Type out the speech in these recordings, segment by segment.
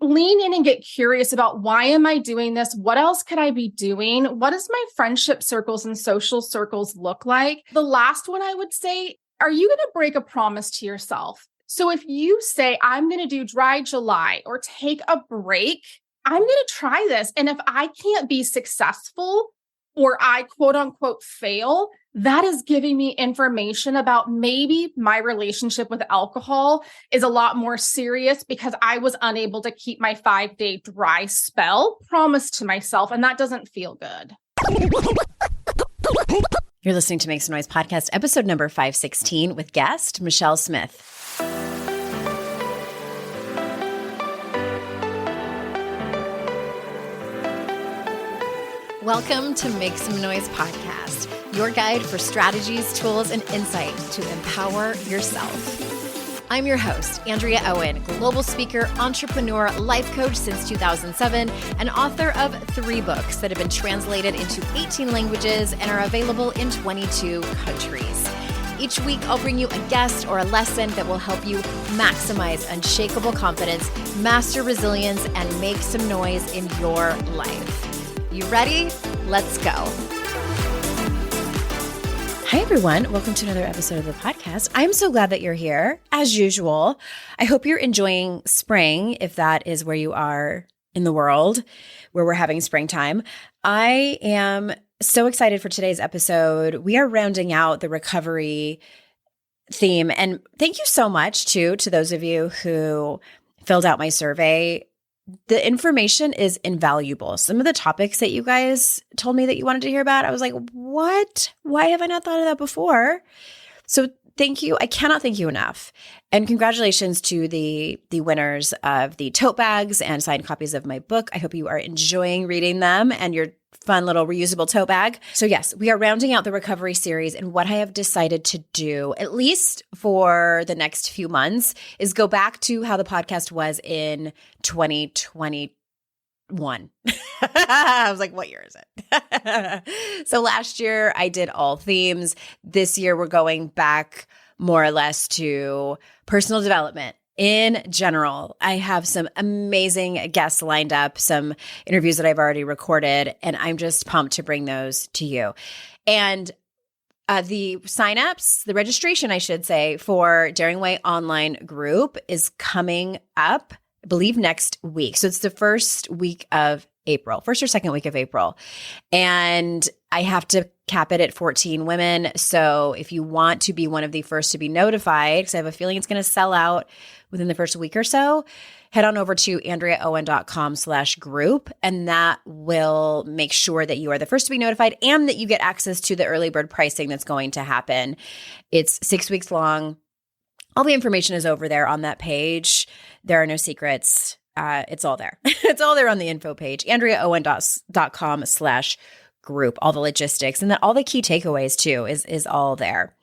lean in and get curious about why am I doing this? What else could I be doing? What does my friendship circles and social circles look like? The last one I would say, are you going to break a promise to yourself? So if you say, I'm going to do dry July or take a break, I'm going to try this. And if I can't be successful or I quote unquote fail, that is giving me information about maybe my relationship with alcohol is a lot more serious because I was unable to keep my 5-day dry spell promise to myself. And that doesn't feel good. You're listening to Make Some Noise podcast, episode number 516 with guest Michelle Smith. Welcome to Make Some Noise podcast, your guide for strategies, tools, and insight to empower yourself. I'm your host, Andrea Owen, global speaker, entrepreneur, life coach since 2007, and author of 3 books that have been translated into 18 languages and are available in 22 countries. Each week, I'll bring you a guest or a lesson that will help you maximize unshakable confidence, master resilience, and make some noise in your life. You ready? Let's go. Hi, everyone. Welcome to another episode of the podcast. I'm so glad that you're here, as usual. I hope you're enjoying spring, if that is where you are in the world, where we're having springtime. I am so excited for today's episode. We are rounding out the recovery theme. And thank you so much, too, to those of you who filled out my survey. The information is invaluable. Some of the topics that you guys told me that you wanted to hear about, I was like, what? Why have I not thought of that before? So thank you. I cannot thank you enough. And congratulations to the winners of the tote bags and signed copies of my book. I hope you are enjoying reading them and your fun little reusable tote bag. So yes, we are rounding out the recovery series. And what I have decided to do, at least for the next few months, is go back to how the podcast was in 2021. I was like, what year is it? So last year I did all themes. This year we're going back more or less to personal development. In general, I have some amazing guests lined up, some interviews that I've already recorded, and I'm just pumped to bring those to you. And the signups, the registration, I should say, for Daring Way online group is coming up, I believe, next week. So it's the first week of April, first or second week of April. And I have to cap it at 14 women. So if you want to be one of the first to be notified, because I have a feeling it's going to sell out within the first week or so, head on over to andreaowen.com/group, and that will make sure that you are the first to be notified and that you get access to the early bird pricing that's going to happen. It's 6 weeks long. All the information is over there on that page. There are no secrets. It's all there. It's all there on the info page, andreaowen.com/group, all the logistics, and then all the key takeaways too is all there.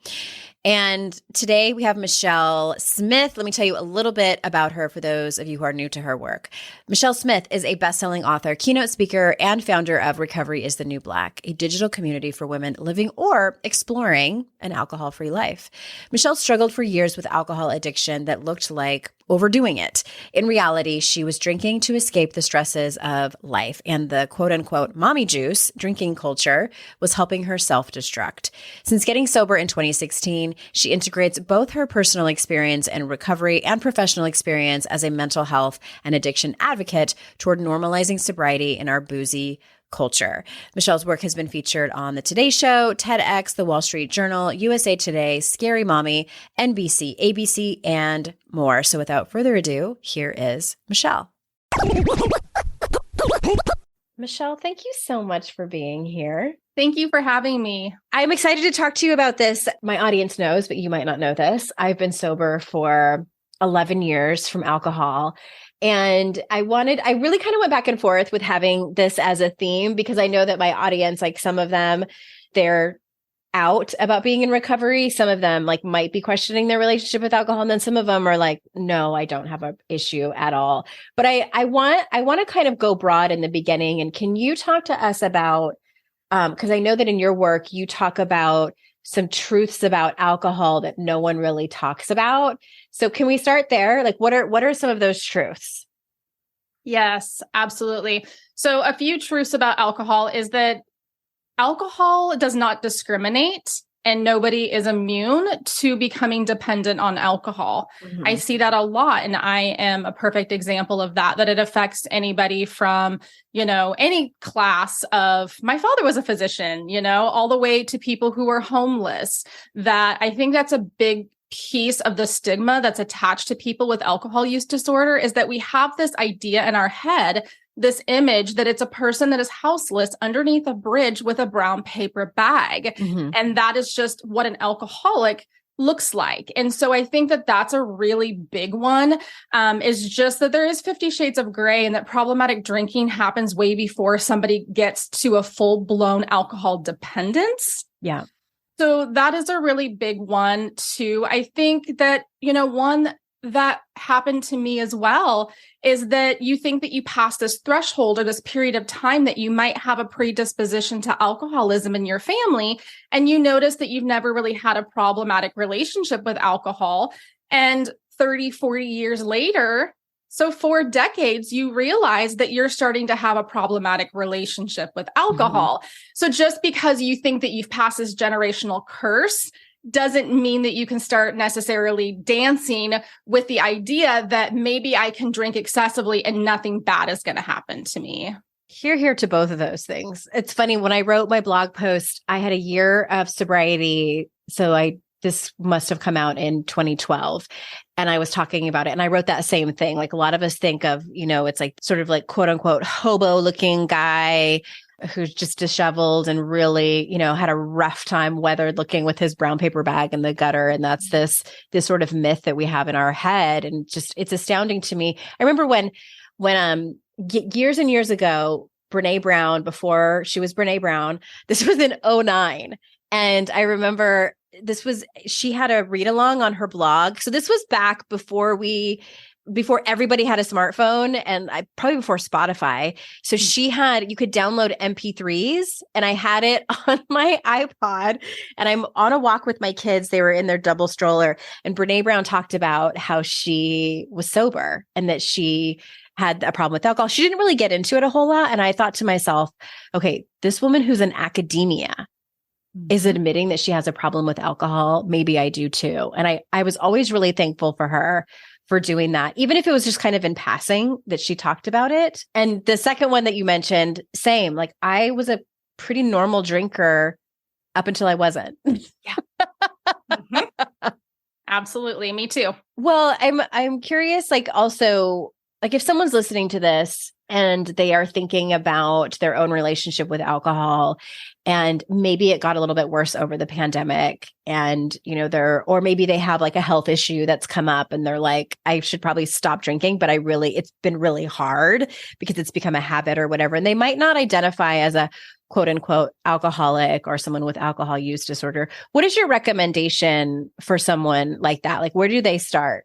And today we have Michelle Smith. Let me tell you a little bit about her for those of you who are new to her work. Michelle Smith is a best-selling author, keynote speaker, and founder of Recovery is the New Black, a digital community for women living or exploring an alcohol-free life. Michelle struggled for years with alcohol addiction that looked like overdoing it. In reality, she was drinking to escape the stresses of life, and the quote-unquote mommy juice drinking culture was helping her self-destruct. Since getting sober in 2016, she integrates both her personal experience and recovery and professional experience as a mental health and addiction advocate toward normalizing sobriety in our boozy culture. Michelle's work has been featured on The Today Show, TEDx, The Wall Street Journal, USA Today, Scary Mommy, NBC, ABC, and more. So without further ado, here is Michelle. Michelle, thank you so much for being here. Thank you for having me. I'm excited to talk to you about this. My audience knows, but you might not know this. I've been sober for 11 years from alcohol. And I really kind of went back and forth with having this as a theme because I know that my audience, like some of them, they're out about being in recovery. Some of them like might be questioning their relationship with alcohol. And then some of them are like, no, I don't have an issue at all. But I want to kind of go broad in the beginning. And can you talk to us about, because I know that in your work, you talk about some truths about alcohol that no one really talks about. So can we start there? Like, what are some of those truths? Yes, absolutely. So a few truths about alcohol is that alcohol does not discriminate and nobody is immune to becoming dependent on alcohol. I Mhm. see that a lot. And I am a perfect example of that it affects anybody from, any class of, my father was a physician, all the way to people who are homeless. That I think that's a big piece of the stigma that's attached to people with alcohol use disorder is that we have this idea in our head, this image that it's a person that is houseless underneath a bridge with a brown paper bag. Mhm. And that is just what an alcoholic looks like. And so I think that that's a really big one, is just that there is 50 shades of gray and that problematic drinking happens way before somebody gets to a full-blown alcohol dependence. Yeah. So that is a really big one too. I think that, one that happened to me as well is that you think that you pass this threshold or this period of time that you might have a predisposition to alcoholism in your family. And you notice that you've never really had a problematic relationship with alcohol. And 30, 40 years later, so 4 decades, you realize that you're starting to have a problematic relationship with alcohol. So just because you think that you've passed this generational curse doesn't mean that you can start necessarily dancing with the idea that maybe I can drink excessively and nothing bad is going to happen to me. Here to both of those things. It's funny, when I wrote my blog post, I had a year of sobriety. So this must have come out in 2012. And I was talking about it. And I wrote that same thing. Like a lot of us think of, it's like sort of like quote unquote hobo looking guy who's just disheveled and really, had a rough time weathered looking with his brown paper bag in the gutter. And that's this sort of myth that we have in our head. And just, it's astounding to me. I remember when years and years ago, Brene Brown, before she was Brene Brown, this was in 2009. And I remember she had a read along on her blog. So this was back before everybody had a smartphone and probably before Spotify. So you could download MP3s and I had it on my iPod and I'm on a walk with my kids. They were in their double stroller and Brene Brown talked about how she was sober and that she had a problem with alcohol. She didn't really get into it a whole lot. And I thought to myself, okay, this woman who's in academia is admitting that she has a problem with alcohol. Maybe I do too. And I was always really thankful for her for doing that, even if it was just kind of in passing that she talked about it. And the second one that you mentioned, same, like I was a pretty normal drinker up until I wasn't. Yeah. Absolutely. Me too. Well, I'm curious, like also, like if someone's listening to this and they are thinking about their own relationship with alcohol and maybe it got a little bit worse over the pandemic and, or maybe they have like a health issue that's come up and they're like, I should probably stop drinking, but it's been really hard because it's become a habit or whatever. And they might not identify as a quote unquote alcoholic or someone with alcohol use disorder. What is your recommendation for someone like that? Like, where do they start?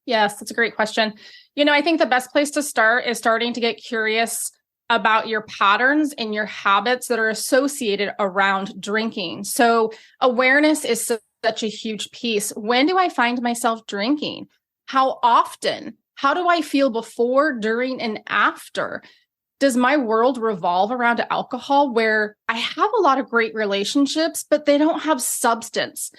Yes, that's a great question. I think the best place to start is starting to get curious about your patterns and your habits that are associated around drinking. So awareness is such a huge piece. When do I find myself drinking? How often? How do I feel before, during, and after? Does my world revolve around alcohol where I have a lot of great relationships, but they don't have substance?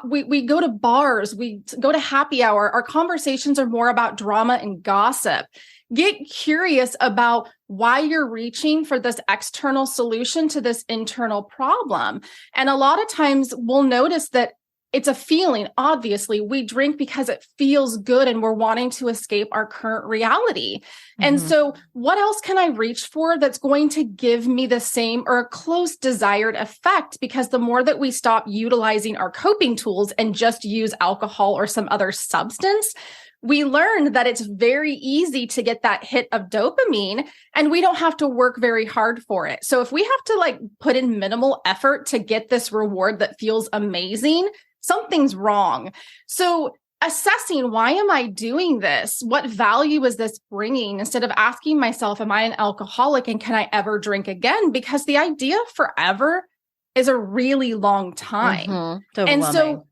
We go to bars, we go to happy hour. Our conversations are more about drama and gossip. Get curious about why you're reaching for this external solution to this internal problem. And a lot of times we'll notice that it's a feeling. Obviously, we drink because it feels good and we're wanting to escape our current reality. And so what else can I reach for that's going to give me the same or a close desired effect? Because the more that we stop utilizing our coping tools and just use alcohol or some other substance, we learn that it's very easy to get that hit of dopamine and we don't have to work very hard for it. So if we have to put in minimal effort to get this reward that feels amazing, something's wrong. So assessing, why am I doing this? What value is this bringing? Instead of asking myself, am I an alcoholic and can I ever drink again? Because the idea of forever is a really long time. And so,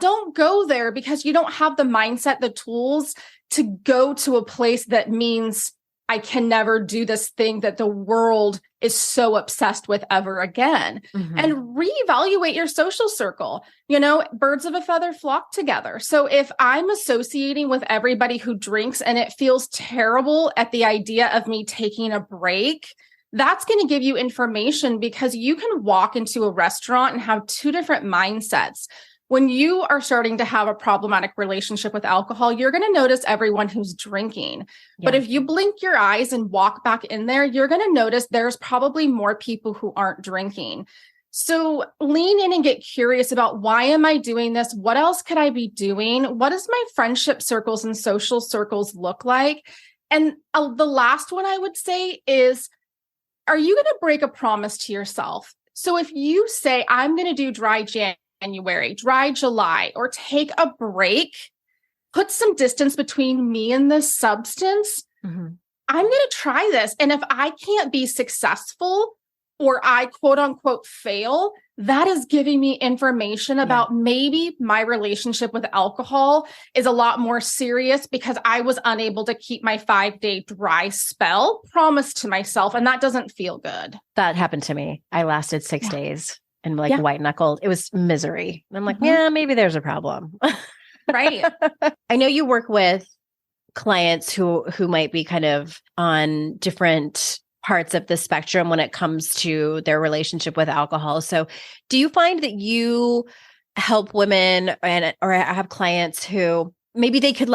don't go there because you don't have the mindset, the tools to go to a place that means I can never do this thing that the world is so obsessed with ever again. And reevaluate your social circle. Birds of a feather flock together. So if I'm associating with everybody who drinks and it feels terrible at the idea of me taking a break, that's going to give you information, because you can walk into a restaurant and have two different mindsets. When you are starting to have a problematic relationship with alcohol, you're going to notice everyone who's drinking. Yeah. But if you blink your eyes and walk back in there, you're going to notice there's probably more people who aren't drinking. So lean in and get curious about, why am I doing this? What else could I be doing? What does my friendship circles and social circles look like? And the last one I would say is, are you going to break a promise to yourself? So if you say, I'm going to do dry January, dry July, or take a break, put some distance between me and this substance. I'm going to try this. And if I can't be successful, or I quote unquote fail, that is giving me information about maybe my relationship with alcohol is a lot more serious, because I was unable to keep my 5-day dry spell promised to myself. And that doesn't feel good. That happened to me. I lasted 6 days and white knuckled. It was misery. And I'm like, yeah, maybe there's a problem. Right. I know you work with clients who might be kind of on different parts of the spectrum when it comes to their relationship with alcohol. So do you find that you help women or have clients who maybe they could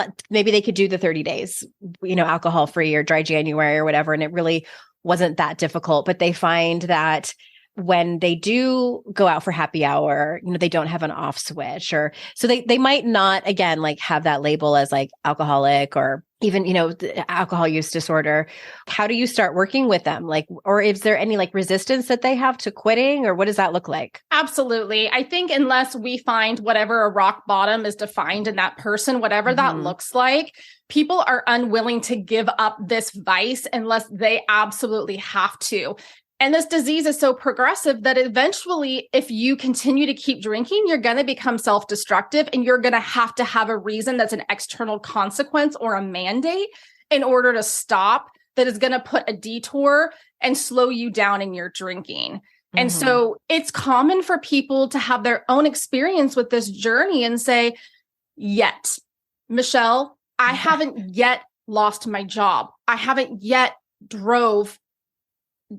do the 30 days, alcohol free or dry January or whatever, and it really wasn't that difficult, but they find that when they do go out for happy hour, they don't have an off switch, or so they might not, again, like have that label as like alcoholic or even, the alcohol use disorder. How do you start working with them? Like, or is there any like resistance that they have to quitting, or what does that look like? Absolutely. I think unless we find whatever a rock bottom is defined in that person, whatever that looks like, people are unwilling to give up this vice unless they absolutely have to. And this disease is so progressive that eventually, if you continue to keep drinking, you're going to become self-destructive, and you're going to have a reason that's an external consequence or a mandate in order to stop, that is going to put a detour and slow you down in your drinking. And so it's common for people to have their own experience with this journey and say, yet, Michelle, I haven't yet lost my job. I haven't yet drove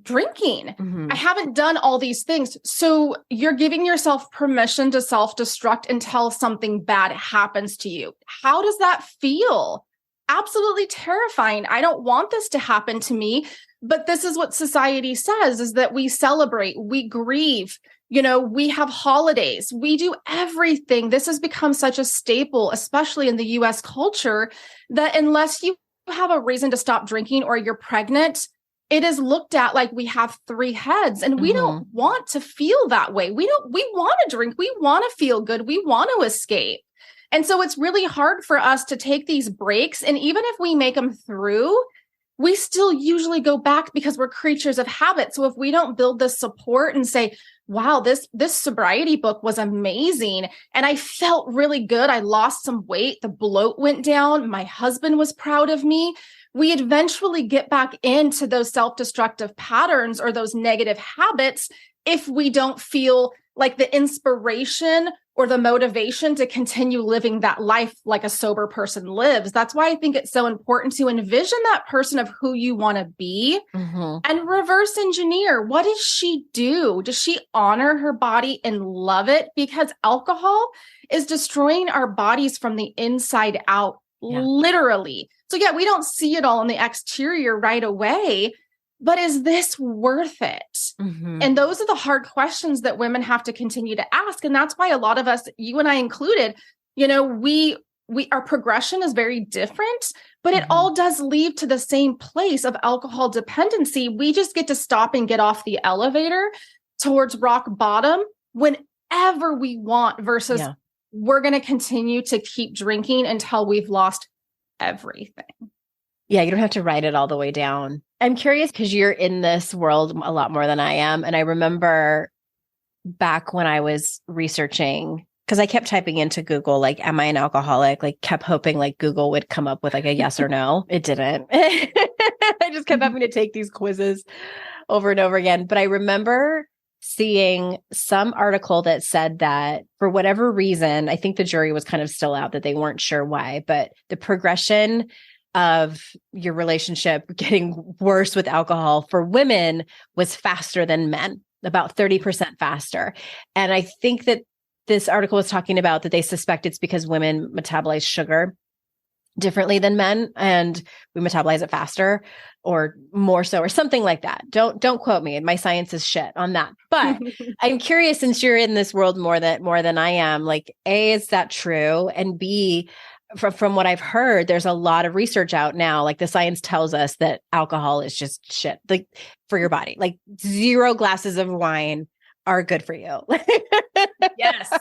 drinking. I haven't done all these things. So you're giving yourself permission to self-destruct until something bad happens to you. How does that feel? Absolutely terrifying. I don't want this to happen to me. But this is what society says, is that we celebrate, we grieve, we have holidays, we do everything. This has become such a staple, especially in the US culture, that unless you have a reason to stop drinking or you're pregnant, it is looked at like we have 3 heads, and we don't want to feel that way. We want to drink. We want to feel good. We want to escape. And so it's really hard for us to take these breaks. And even if we make them through, we still usually go back because we're creatures of habit. So if we don't build this support and say, wow, this sobriety book was amazing, and I felt really good. I lost some weight. The bloat went down. My husband was proud of me. We eventually get back into those self-destructive patterns or those negative habits if we don't feel like the inspiration or the motivation to continue living that life like a sober person lives. That's why I think it's so important to envision that person of who you want to be and reverse engineer. What does she do? Does she honor her body and love it? Because alcohol is destroying our bodies from the inside out, literally. So we don't see it all on the exterior right away, but is this worth it? And those are the hard questions that women have to continue to ask. And that's why a lot of us, you and I included, our progression is very different, but it all does lead to the same place of alcohol dependency. We just get to stop and get off the elevator towards rock bottom whenever we want, versus we're going to continue to keep drinking until we've lost everything. Yeah, you don't have to write it all the way down. I'm curious because you're in this world a lot more than I am. And I remember back when I was researching because I kept typing into Google, like, am I an alcoholic? Like, kept hoping like Google would come up with like a yes or no. It didn't. I just kept having to take these quizzes over and over again. But I remember seeing some article that said that for whatever reason, I think the jury was kind of still out, that they weren't sure why, but the progression of your relationship getting worse with alcohol for women was faster than men, about 30% faster. And I think that this article was talking about that they suspect it's because women metabolize sugar differently than men, and we metabolize it faster or more so, or something like that. Don't quote me. My science is shit on that. But I'm curious, since you're in this world more than I am, like, A, is that true? And B, from what I've heard, there's a lot of research out now. Like, the science tells us that alcohol is just shit, like, for your body. Like, 0 glasses of wine are good for you. Yes,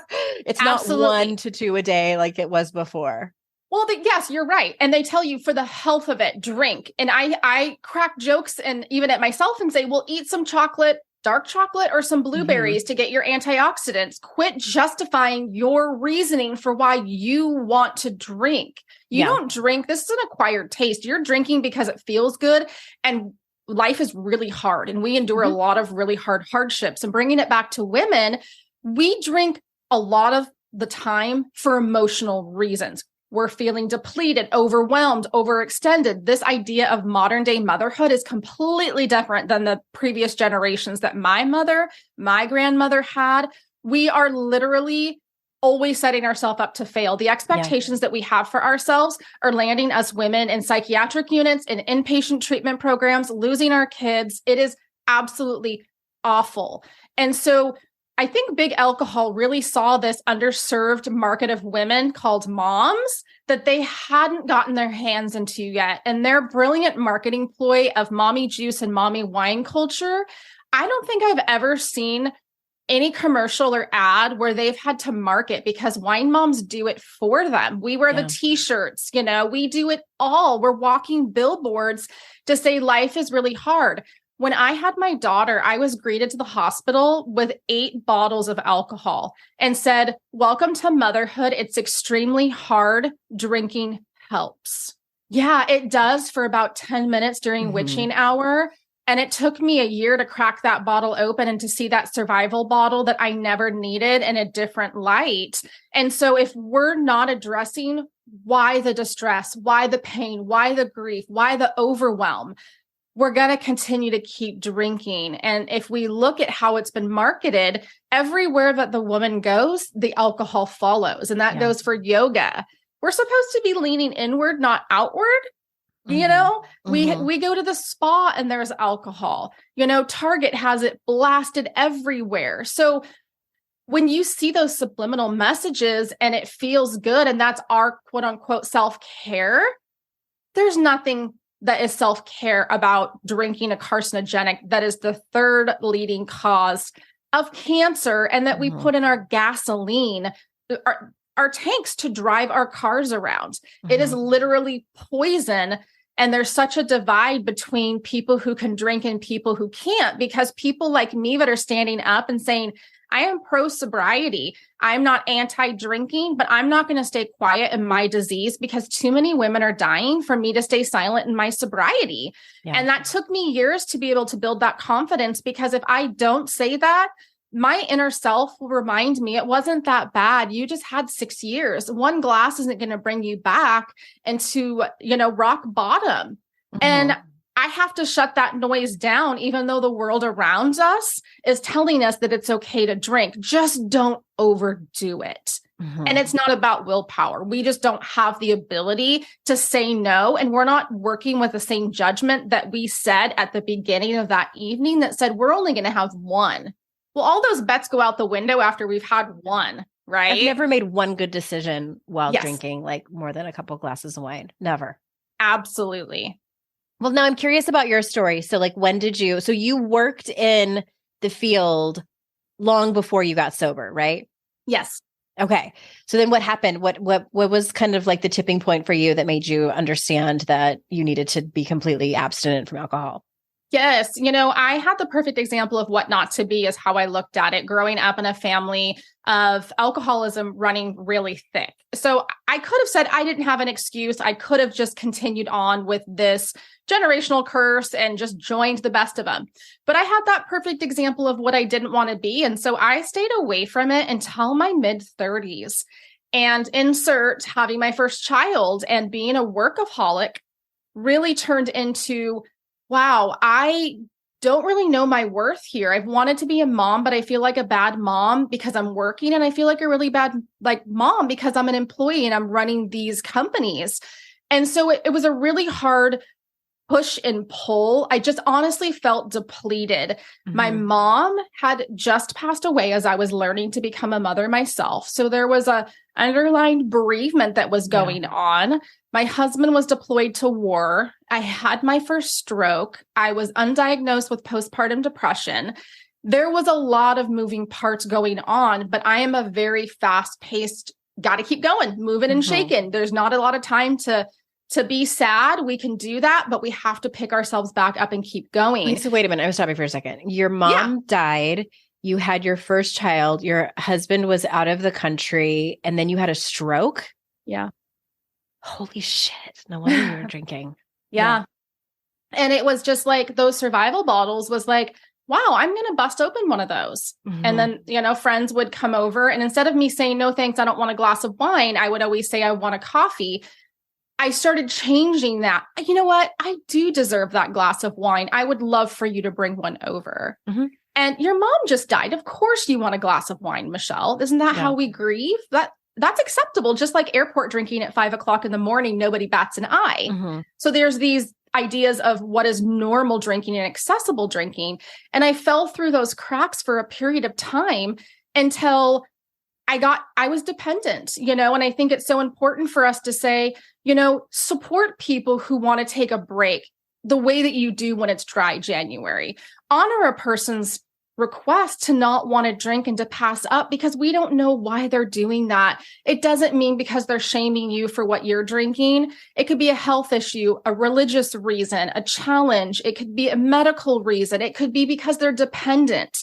it's absolutely. not 1 to 2 a day like it was before. Well, yes, you're right. And they tell you for the health of it, drink. And I crack jokes and even at myself and say, well, eat some chocolate, dark chocolate, or some blueberries to get your antioxidants. Quit justifying your reasoning for why you want to drink. You don't drink. This is an acquired taste. You're drinking because it feels good. And life is really hard. And we endure a lot of really hard hardships. And bringing it back to women, we drink a lot of the time for emotional reasons. We're feeling depleted, overwhelmed, overextended. This idea of modern day motherhood is completely different than the previous generations that my mother, my grandmother had. We are literally always setting ourselves up to fail. The expectations that we have for ourselves are landing us women in psychiatric units, in inpatient treatment programs, losing our kids. It is absolutely awful. And so I think big alcohol really saw this underserved market of women called moms that they hadn't gotten their hands into yet. And their brilliant marketing ploy of mommy juice and mommy wine culture, I don't think I've ever seen any commercial or ad where they've had to market, because wine moms do it for them. We wear the t-shirts, we do it all. We're walking billboards to say life is really hard. When I had my daughter, I was greeted to the hospital with 8 bottles of alcohol and said, welcome to motherhood. It's extremely hard. Drinking helps. Yeah, it does for about 10 minutes during witching hour. And it took me a year to crack that bottle open and to see that survival bottle that I never needed in a different light. And so if we're not addressing why the distress, why the pain, why the grief, why the overwhelm, we're going to continue to keep drinking. And if we look at how it's been marketed, everywhere that the woman goes, the alcohol follows. And that goes for yoga. We're supposed to be leaning inward, not outward. We go to the spa and there's alcohol. Target has it blasted everywhere. So when you see those subliminal messages and it feels good, and that's our quote unquote self-care, there's nothing that is self-care about drinking a carcinogenic that is the 3rd leading cause of cancer, and that we put in our gasoline, our tanks to drive our cars around. It is literally poison. And there's such a divide between people who can drink and people who can't, because people like me that are standing up and saying, I am pro-sobriety. I'm not anti-drinking, but I'm not going to stay quiet in my disease because too many women are dying for me to stay silent in my sobriety. And that took me years to be able to build that confidence, because if I don't say that, my inner self will remind me it wasn't that bad. You just had 6 years. 1 glass isn't going to bring you back into, rock bottom. And I have to shut that noise down, even though the world around us is telling us that it's okay to drink. Just don't overdo it. And it's not about willpower. We just don't have the ability to say no. And we're not working with the same judgment that we said at the beginning of that evening that said, we're only going to have 1. Well, all those bets go out the window after we've had 1, right? I've never made one good decision while drinking like more than a couple glasses of wine. Never. Absolutely. Well, now I'm curious about your story. So like, so you worked in the field long before you got sober, right? Yes. Okay. So then what happened? What was kind of like the tipping point for you that made you understand that you needed to be completely abstinent from alcohol? Yes. I had the perfect example of what not to be is how I looked at it growing up in a family of alcoholism running really thick. So I could have said I didn't have an excuse. I could have just continued on with this generational curse and just joined the best of them. But I had that perfect example of what I didn't want to be. And so I stayed away from it until my mid-30s. And insert having my first child and being a workaholic really turned into, wow, I don't really know my worth here. I've wanted to be a mom, but I feel like a bad mom because I'm working, and I feel like a really bad mom because I'm an employee and I'm running these companies. And so it was a really hard push and pull. I just honestly felt depleted. Mm-hmm. My mom had just passed away as I was learning to become a mother myself. So there was a underlying bereavement that was going on. My husband was deployed to war. I had my first stroke. I was undiagnosed with postpartum depression. There was a lot of moving parts going on, but I am a very fast-paced, got to keep going, moving and shaking. There's not a lot of time to be sad. We can do that, but we have to pick ourselves back up and keep going. So wait a minute. I'm stopping for a second. Your mom died. You had your first child. Your husband was out of the country, and then you had a stroke. Yeah. Holy shit. No wonder you were drinking. Yeah. And it was just like those survival bottles was like, wow, I'm going to bust open one of those. Mm-hmm. And then, friends would come over, and instead of me saying, no, thanks, I don't want a glass of wine, I would always say, I want a coffee. I started changing that. You know what? I do deserve that glass of wine. I would love for you to bring one over. Mm-hmm. And your mom just died. Of course you want a glass of wine, Michelle. Isn't that how we grieve? That's acceptable. Just like airport drinking at 5:00 in the morning, nobody bats an eye. Mm-hmm. So there's these ideas of what is normal drinking and accessible drinking. And I fell through those cracks for a period of time until I was dependent, and I think it's so important for us to say, support people who want to take a break the way that you do when it's dry January. Honor a person's request to not want to drink and to pass up because we don't know why they're doing that. It doesn't mean because they're shaming you for what you're drinking. It could be a health issue, a religious reason, a challenge. It could be a medical reason. It could be because they're dependent.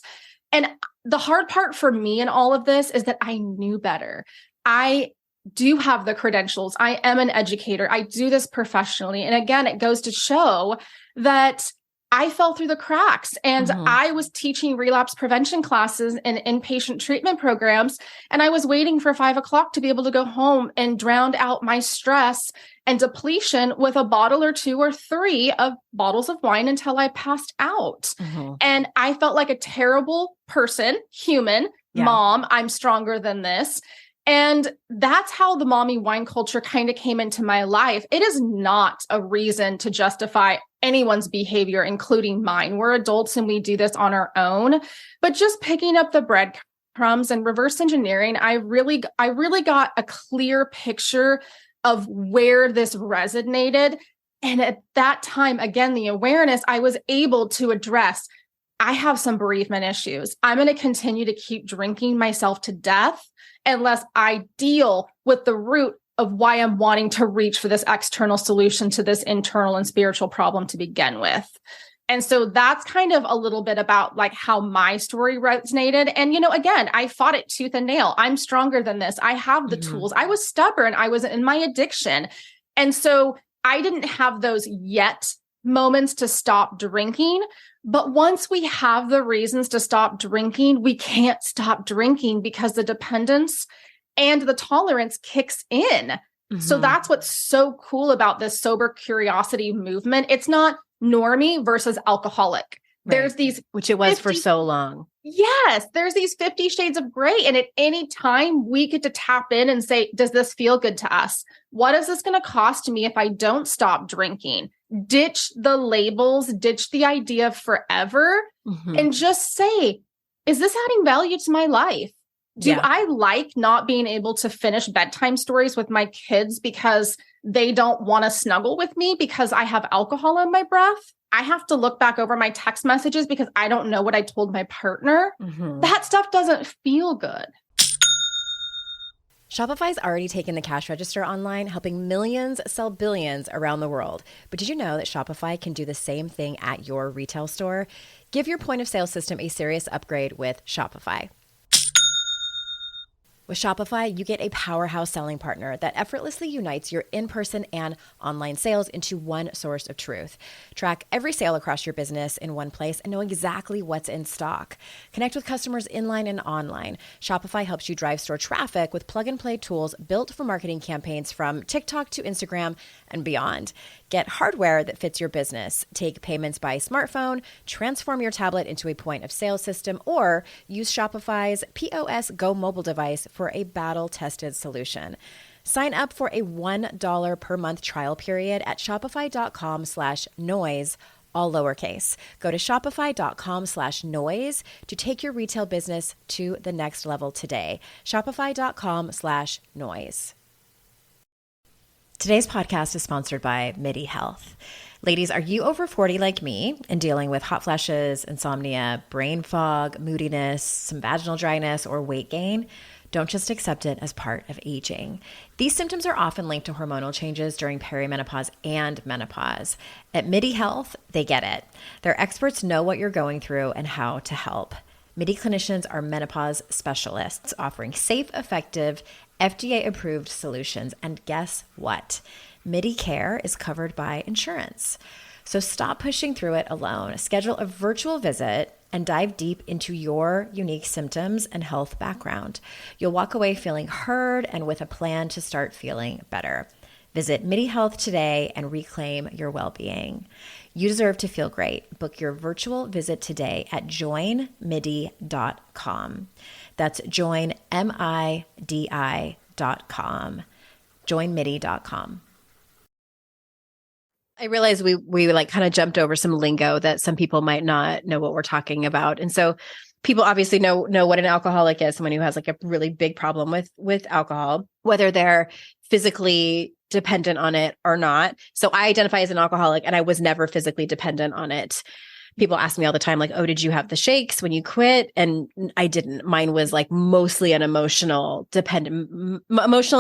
And the hard part for me in all of this is that I knew better. I do have the credentials. I am an educator. I do this professionally. And again, it goes to show that I fell through the cracks, and I was teaching relapse prevention classes and inpatient treatment programs. And I was waiting for 5:00 to be able to go home and drown out my stress and depletion with a bottle or two or three of bottles of wine until I passed out. Mm-hmm. And I felt like a terrible person, human, mom. I'm stronger than this. And that's how the mommy wine culture kind of came into my life. It is not a reason to justify anyone's behavior, including mine. We're adults and we do this on our own, but just picking up the breadcrumbs and reverse engineering, I really got a clear picture of where this resonated. And at that time, again, the awareness, I was able to address, I have some bereavement issues. I'm going to continue to keep drinking myself to death unless I deal with the root of why I'm wanting to reach for this external solution to this internal and spiritual problem to begin with. And so that's kind of a little bit about like how my story resonated. And, again, I fought it tooth and nail. I'm stronger than this. I have the tools. I was stubborn. I was in my addiction. And so I didn't have those yet moments to stop drinking. But once we have the reasons to stop drinking, we can't stop drinking because the dependence and the tolerance kicks in. Mm-hmm. So that's what's so cool about this sober curiosity movement. It's not normie versus alcoholic. Right. There's these, which it was for so long. Yes. There's these 50 shades of gray. And at any time we get to tap in and say, does this feel good to us? What is this going to cost me if I don't stop drinking? Ditch the labels, ditch the idea of forever, and just say, is this adding value to my life? Do I like not being able to finish bedtime stories with my kids because they don't want to snuggle with me because I have alcohol in my breath? I have to look back over my text messages because I don't know what I told my partner. That stuff doesn't feel good. Shopify's already taken the cash register online, helping millions sell billions around the world. But did you know that Shopify can do the same thing at your retail store? Give your point of sale system a serious upgrade with Shopify. With Shopify, you get a powerhouse selling partner that effortlessly unites your in-person and online sales into one source of truth. Track every sale across your business in one place and know exactly what's in stock. Connect with customers inline and online. Shopify helps you drive store traffic with plug-and-play tools built for marketing campaigns from TikTok to Instagram and beyond. Get hardware that fits your business. Take payments by smartphone, transform your tablet into a point of sale system, or use Shopify's POS Go mobile device for a battle-tested solution. Sign up for a $1 per month trial period at shopify.com/noise, all lowercase. Go to shopify.com/noise to take your retail business to the next level today. Shopify.com/noise. Today's podcast is sponsored by MIDI Health. Ladies, are you over 40 like me and dealing with hot flashes, insomnia, brain fog, moodiness, some vaginal dryness, or weight gain? Don't just accept it as part of aging. These symptoms are often linked to hormonal changes during perimenopause and menopause. At MIDI Health, they get it. Their experts know what you're going through and how to help. MIDI clinicians are menopause specialists offering safe, effective, FDA-approved solutions. And guess what? MIDI care is covered by insurance. So stop pushing through it alone. Schedule a virtual visit and dive deep into your unique symptoms and health background. You'll walk away feeling heard and with a plan to start feeling better. Visit MIDI Health today and reclaim your well-being. You deserve to feel great. Book your virtual visit today at joinmidi.com. That's joinmidi.com. joinmidi.com. I realize we like kind of jumped over some lingo that some people might not know what we're talking about. And so people obviously know what an alcoholic is, someone who has like a really big problem with alcohol, whether they're physically dependent on it or not. So I identify as an alcoholic and I was never physically dependent on it. People ask me all the time, like, oh, did you have the shakes when you quit? And I didn't. Mine was like mostly an emotional and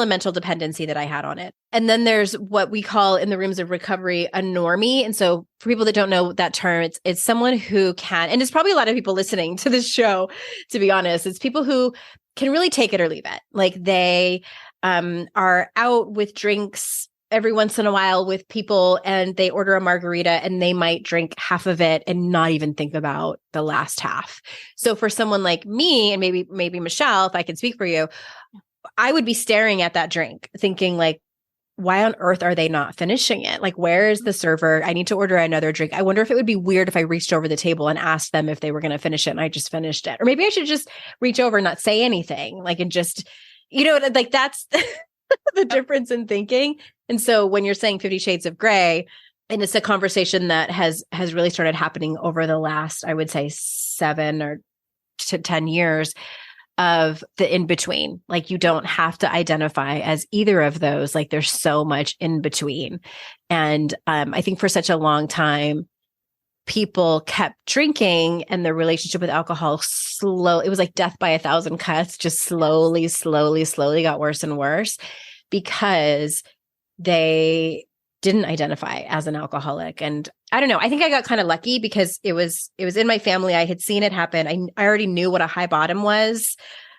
mental dependency that I had on it. And then there's what we call in the rooms of recovery, a normie. And so for people that don't know that term, it's someone who can, and it's probably a lot of people listening to this show, to be honest, it's people who can really take it or leave it. Like they are out with drinks every once in a while with people and they order a margarita and they might drink half of it and not even think about the last half. So for someone like me and maybe Michelle, if I can speak for you, I would be staring at that drink thinking like, why on earth are they not finishing it? Like, where is the server? I need to order another drink. I wonder if it would be weird if I reached over the table and asked them if they were going to finish it and I just finished it. Or maybe I should just reach over and not say anything, like, and just, like that's the difference in thinking. And so when you're saying 50 Shades of Grey, and it's a conversation that has really started happening over the last, I would say 7 or to 10 years of the in between. Like you don't have to identify as either of those. Like there's so much in between. And I think for such a long time, people kept drinking and the relationship with alcohol it was like death by a thousand cuts, just slowly got worse and worse because they didn't identify as an alcoholic. And I don't know, I think I got kind of lucky because it was in my family. I had seen it happen. I already knew what a high bottom was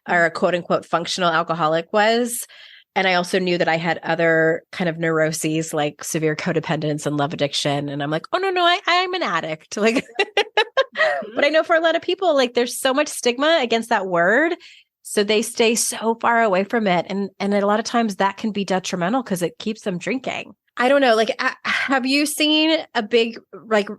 or a quote unquote functional alcoholic was. And I also knew that I had other kind of neuroses like severe codependence and love addiction. And I'm like, oh, no, I'm an addict. Like, but I know for a lot of people, like there's so much stigma against that word. So they stay so far away from it. And a lot of times that can be detrimental because it keeps them drinking. I don't know. Like, have you seen a big, like,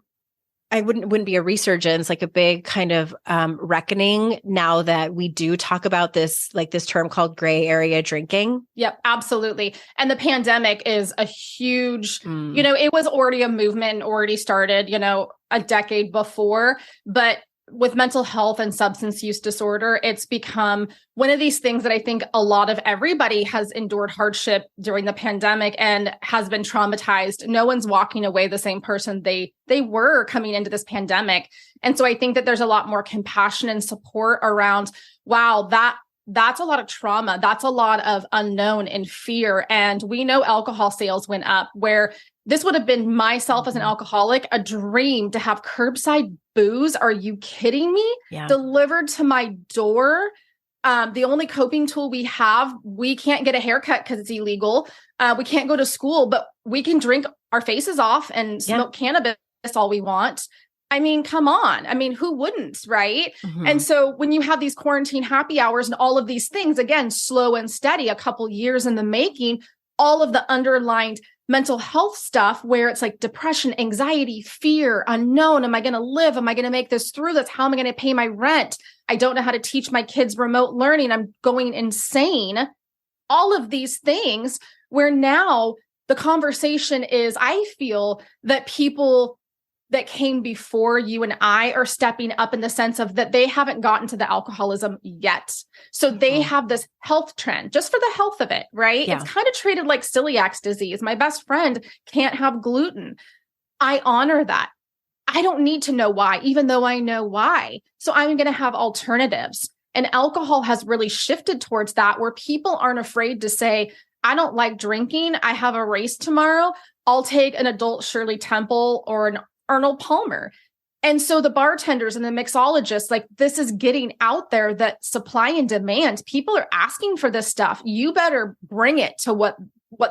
I wouldn't be a resurgence, like a big kind of reckoning now that we do talk about this, like this term called gray area drinking? Yep, absolutely. And the pandemic is a huge, it was already a movement and already started, a decade before, but with mental health and substance use disorder, it's become one of these things that I think a lot of everybody has endured hardship during the pandemic and has been traumatized. No one's walking away the same person they were coming into this pandemic. And so I think that there's a lot more compassion and support around, wow, that that's a lot of trauma. That's a lot of unknown and fear. And we know alcohol sales went up, where this would have been myself as an alcoholic, a dream to have curbside booze. Are you kidding me? Yeah. Delivered to my door. The only coping tool we have, we can't get a haircut because it's illegal. We can't go to school, but we can drink our faces off and smoke cannabis all we want. I mean, come on. I mean, who wouldn't, right? And so when you have these quarantine happy hours and all of these things, again, slow and steady, a couple years in the making, all of the underlying mental health stuff where it's like depression, anxiety, fear, unknown. Am I going to live? Am I going to make this through this? How am I going to pay my rent? I don't know how to teach my kids remote learning. I'm going insane. All of these things where now the conversation is, I feel that people that came before you and I are stepping up in the sense of that they haven't gotten to the alcoholism yet. So they have this health trend just for the health of it, right? Yeah. It's kind of treated like celiac disease. My best friend can't have gluten. I honor that. I don't need to know why, even though I know why. So I'm going to have alternatives. And alcohol has really shifted towards that, where people aren't afraid to say, I don't like drinking. I have a race tomorrow. I'll take an adult Shirley Temple or an Arnold Palmer. And so the bartenders and the mixologists, like, this is getting out there that supply and demand, people are asking for this stuff. You better bring it to what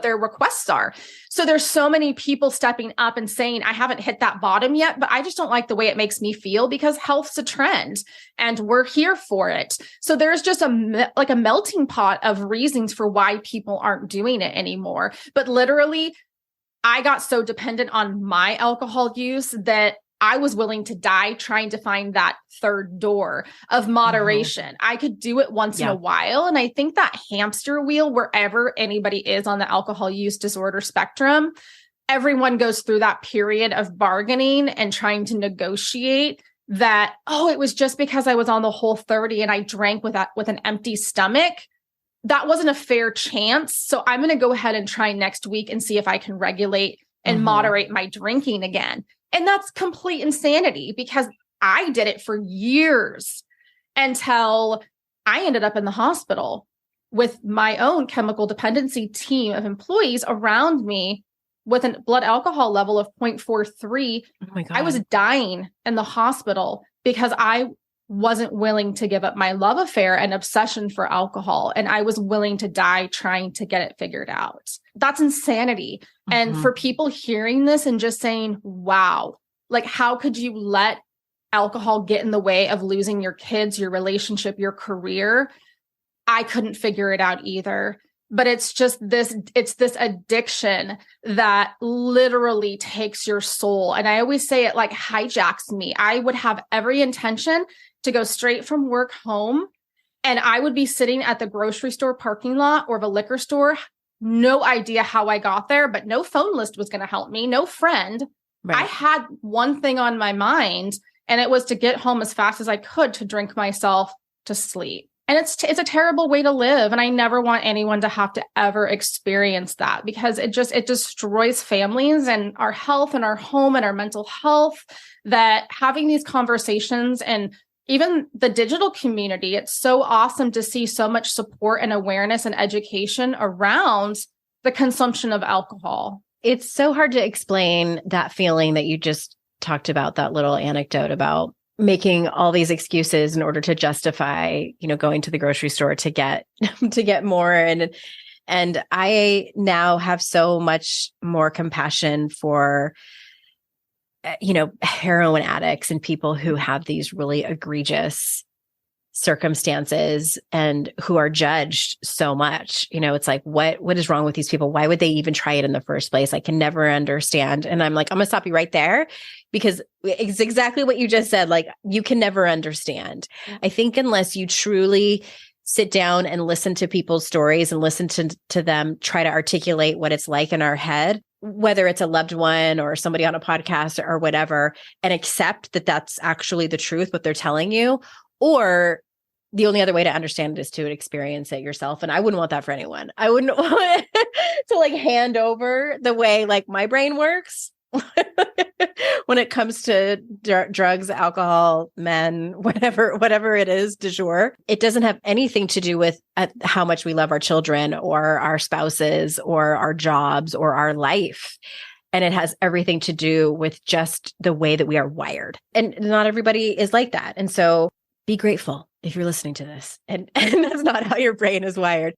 their requests are. So there's so many people stepping up and saying, I haven't hit that bottom yet, but I just don't like the way it makes me feel, because health's a trend and we're here for it. So there's just a melting pot of reasons for why people aren't doing it anymore. But literally, I got so dependent on my alcohol use that I was willing to die trying to find that third door of moderation. I could do it once in a while. And I think that hamster wheel, wherever anybody is on the alcohol use disorder spectrum, everyone goes through that period of bargaining and trying to negotiate that, oh, it was just because I was on the Whole30 and I drank with an empty stomach. That wasn't a fair chance. So I'm going to go ahead and try next week and see if I can regulate and moderate my drinking again. And that's complete insanity, because I did it for years until I ended up in the hospital with my own chemical dependency team of employees around me with a blood alcohol level of 0.43. Oh my God. I was dying in the hospital because I wasn't willing to give up my love affair and obsession for alcohol. And I was willing to die trying to get it figured out. That's insanity. And for people hearing this and just saying, wow, like, how could you let alcohol get in the way of losing your kids, your relationship, your career? I couldn't figure it out either. But it's this addiction that literally takes your soul. And I always say it like hijacks me. I would have every intention to go straight from work home, and I would be sitting at the grocery store parking lot or the liquor store. No idea how I got there, but no phone list was going to help me. No friend. Right. I had one thing on my mind, and it was to get home as fast as I could to drink myself to sleep. And it's a terrible way to live. And I never want anyone to have to ever experience that, because it destroys families and our health and our home and our mental health. That having these conversations, and even the digital community, it's so awesome to see so much support and awareness and education around the consumption of alcohol. It's so hard to explain that feeling that you just talked about, that little anecdote about making all these excuses in order to justify, going to the grocery store to get more. And I now have so much more compassion for, heroin addicts and people who have these really egregious circumstances and who are judged so much. It's like, what is wrong with these people? Why would they even try it in the first place? I can never understand. And I'm like, I'm gonna stop you right there, because it's exactly what you just said. Like, you can never understand. I think unless you truly sit down and listen to people's stories and listen to them try to articulate what it's like in our head, whether it's a loved one or somebody on a podcast or whatever, and accept that that's actually the truth, what they're telling you. Or the only other way to understand it is to experience it yourself. And I wouldn't want that for anyone. I wouldn't want to hand over the way like my brain works. when it comes to drugs, alcohol, men, whatever it is du jour. It doesn't have anything to do with how much we love our children or our spouses or our jobs or our life. And it has everything to do with just the way that we are wired. And not everybody is like that. And so be grateful if you're listening to this. And that's not how your brain is wired.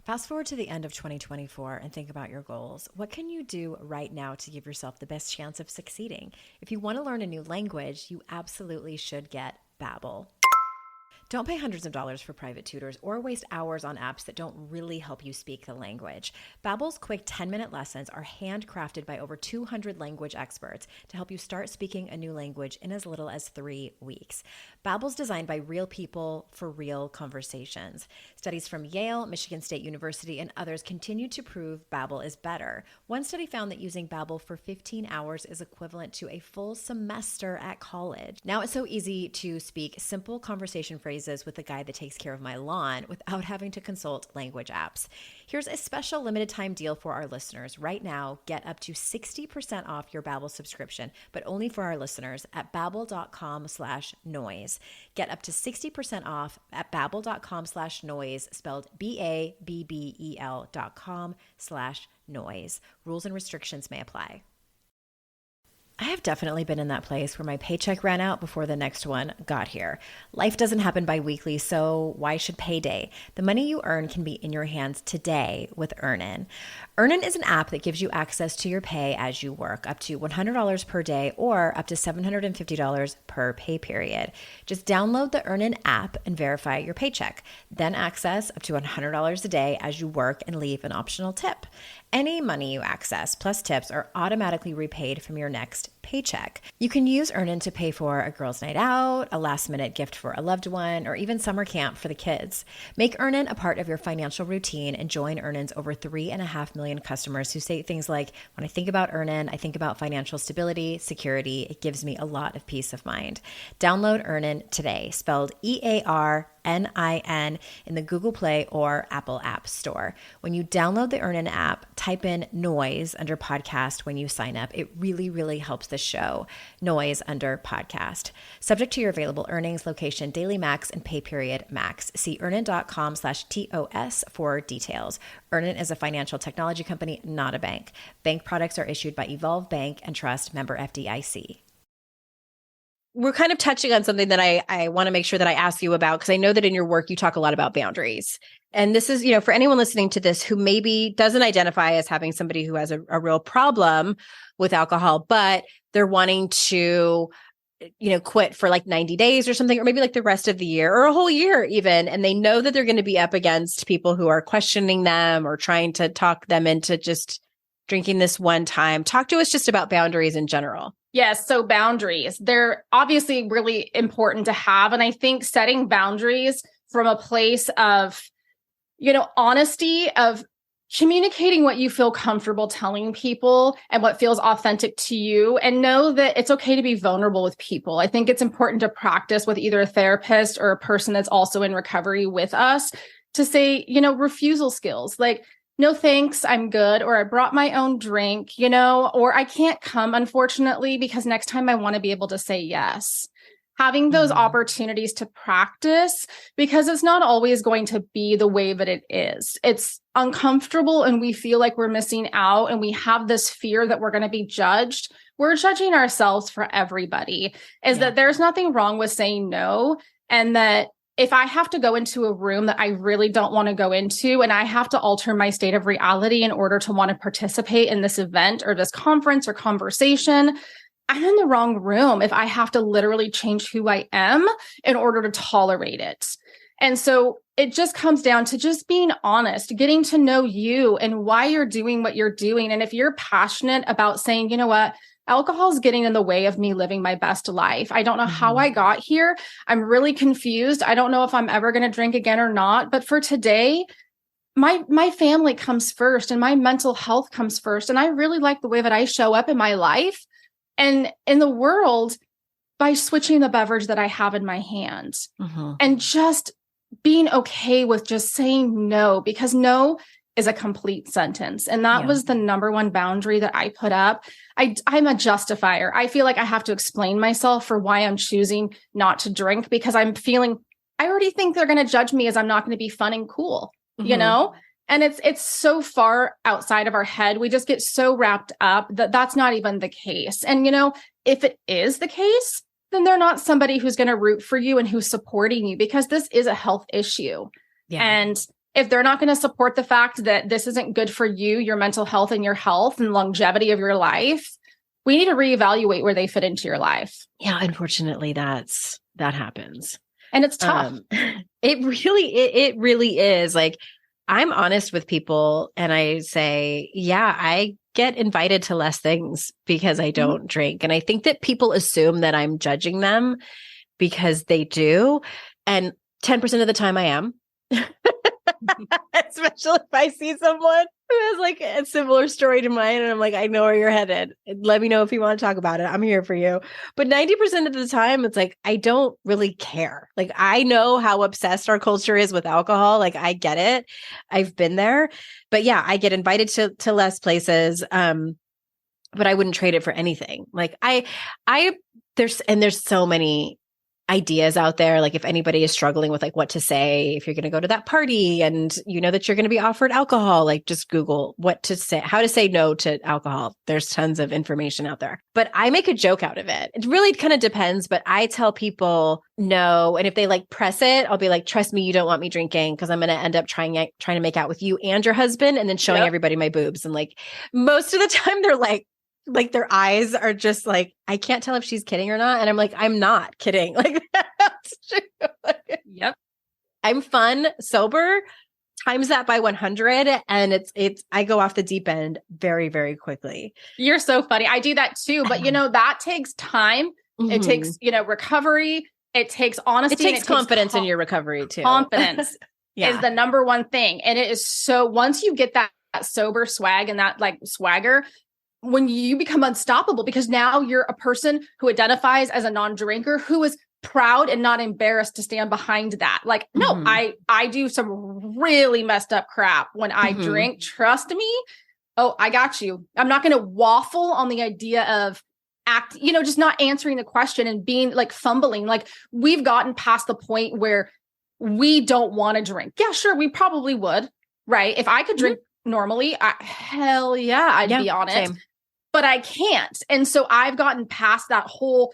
Fast forward to the end of 2024 and think about your goals. What can you do right now to give yourself the best chance of succeeding? If you want to learn a new language, you absolutely should get Babbel. Don't pay hundreds of dollars for private tutors or waste hours on apps that don't really help you speak the language. Babbel's quick 10-minute lessons are handcrafted by over 200 language experts to help you start speaking a new language in as little as 3 weeks. Babbel's designed by real people for real conversations. Studies from Yale, Michigan State University, and others continue to prove Babbel is better. One study found that using Babbel for 15 hours is equivalent to a full semester at college. Now it's so easy to speak simple conversation phrases with the guy that takes care of my lawn without having to consult language apps. Here's a special limited time deal for our listeners. Right now, get up to 60% off your Babbel subscription, but only for our listeners at babbel.com/noise. Get up to 60% off at babbel.com/noise, spelled BABBEL.com/noise. Rules and restrictions may apply. I have definitely been in that place where my paycheck ran out before the next one got here. Life doesn't happen bi-weekly, so why should payday? The money you earn can be in your hands today with Earnin. Earnin is an app that gives you access to your pay as you work, up to $100 per day or up to $750 per pay period. Just download the Earnin app and verify your paycheck. Then access up to $100 a day as you work and leave an optional tip. Any money you access plus tips are automatically repaid from your next paycheck. You can use Earnin to pay for a girls' night out, a last-minute gift for a loved one, or even summer camp for the kids. Make Earnin a part of your financial routine and join Earnin's over 3.5 million customers who say things like, when I think about Earnin, I think about financial stability, security. It gives me a lot of peace of mind. Download Earnin today, spelled EARNIN, in the Google Play or Apple App Store. When you download the Earnin app, type in noise under podcast when you sign up. It really, really helps the show. Noise under podcast. Subject to your available earnings, location, daily max, and pay period max. See earnin.com/TOS for details. Earnin is a financial technology company, not a bank. Bank products are issued by Evolve Bank and Trust, member FDIC. We're kind of touching on something that I want to make sure that I ask you about, because I know that in your work, you talk a lot about boundaries. And this is, for anyone listening to this who maybe doesn't identify as having somebody who has a real problem with alcohol, but they're wanting to, quit for like 90 days or something, or maybe like the rest of the year or a whole year even. And they know that they're going to be up against people who are questioning them or trying to talk them into just drinking this one time. Talk to us just about boundaries in general. Yes. So boundaries, they're obviously really important to have. And I think setting boundaries from a place of, honesty, of communicating what you feel comfortable telling people and what feels authentic to you, and know that it's okay to be vulnerable with people. I think it's important to practice with either a therapist or a person that's also in recovery with us to say, refusal skills like, no, thanks, I'm good. Or I brought my own drink, or I can't come, unfortunately, because next time I want to be able to say yes. Having those opportunities to practice, because it's not always going to be the way that it is. It's uncomfortable and we feel like we're missing out and we have this fear that we're going to be judged. We're judging ourselves for everybody. That there's nothing wrong with saying no, and that if I have to go into a room that I really don't want to go into, and I have to alter my state of reality in order to want to participate in this event or this conference or conversation, I'm in the wrong room if I have to literally change who I am in order to tolerate it. And so it just comes down to just being honest, getting to know you and why you're doing what you're doing. And if you're passionate about saying, what, alcohol is getting in the way of me living my best life. I don't know how I got here. I'm really confused. I don't know if I'm ever going to drink again or not. But for today, my family comes first and my mental health comes first. And I really like the way that I show up in my life and in the world by switching the beverage that I have in my hands and just being okay with just saying no, because no is a complete sentence. And that was the number one boundary that I put up. I'm a justifier. I feel like I have to explain myself for why I'm choosing not to drink, because I already think they're going to judge me as I'm not going to be fun and cool, you know? And it's so far outside of our head. We just get so wrapped up that that's not even the case. And, you know, if it is the case, then they're not somebody who's going to root for you and who's supporting you, because this is a health issue. Yeah. And if they're not going to support the fact that this isn't good for you, your mental health and your health and longevity of your life, we need to reevaluate where they fit into your life. Yeah, unfortunately, that happens. And it's tough. It really is. Like, I'm honest with people and I say, yeah, I get invited to less things because I don't drink. And I think that people assume that I'm judging them because they do. And 10% of the time I am. Especially if I see someone who has like a similar story to mine and I'm like, I know where you're headed. Let me know if you want to talk about it. I'm here for you. But 90% of the time, it's like, I don't really care. Like, I know how obsessed our culture is with alcohol. Like, I get it. I've been there. But yeah, I get invited to less places. But I wouldn't trade it for anything. Like, there's so many ideas out there. Like, if anybody is struggling with like what to say, if you're going to go to that party and you know that you're going to be offered alcohol, like just Google what to say, how to say no to alcohol. There's tons of information out there, but I make a joke out of it. It really kind of depends, but I tell people no. And if they like press it, I'll be like, trust me, you don't want me drinking because I'm going to end up trying to make out with you and your husband and then showing everybody my boobs. And like most of the time they're like their eyes are just like, I can't tell if she's kidding or not. And I'm like, I'm not kidding. Like, that's true. Yep. I'm fun, sober, times that by 100. And I go off the deep end very, very quickly. You're so funny. I do that too. But you know, that takes time. It takes, you know, recovery. It takes honesty. It takes confidence in your recovery too. Confidence is the number one thing. And it is so, once you get that sober swag and that like swagger, when you become unstoppable, because now you're a person who identifies as a non-drinker who is proud and not embarrassed to stand behind that. Like, no, I do some really messed up crap when I drink. Trust me. Oh, I got you. I'm not going to waffle on the idea of just not answering the question and being like fumbling. Like, we've gotten past the point where we don't want to drink. Yeah, sure. We probably would. Right. If I could drink normally, hell yeah, I'd be on it. Same. But I can't. And so I've gotten past that whole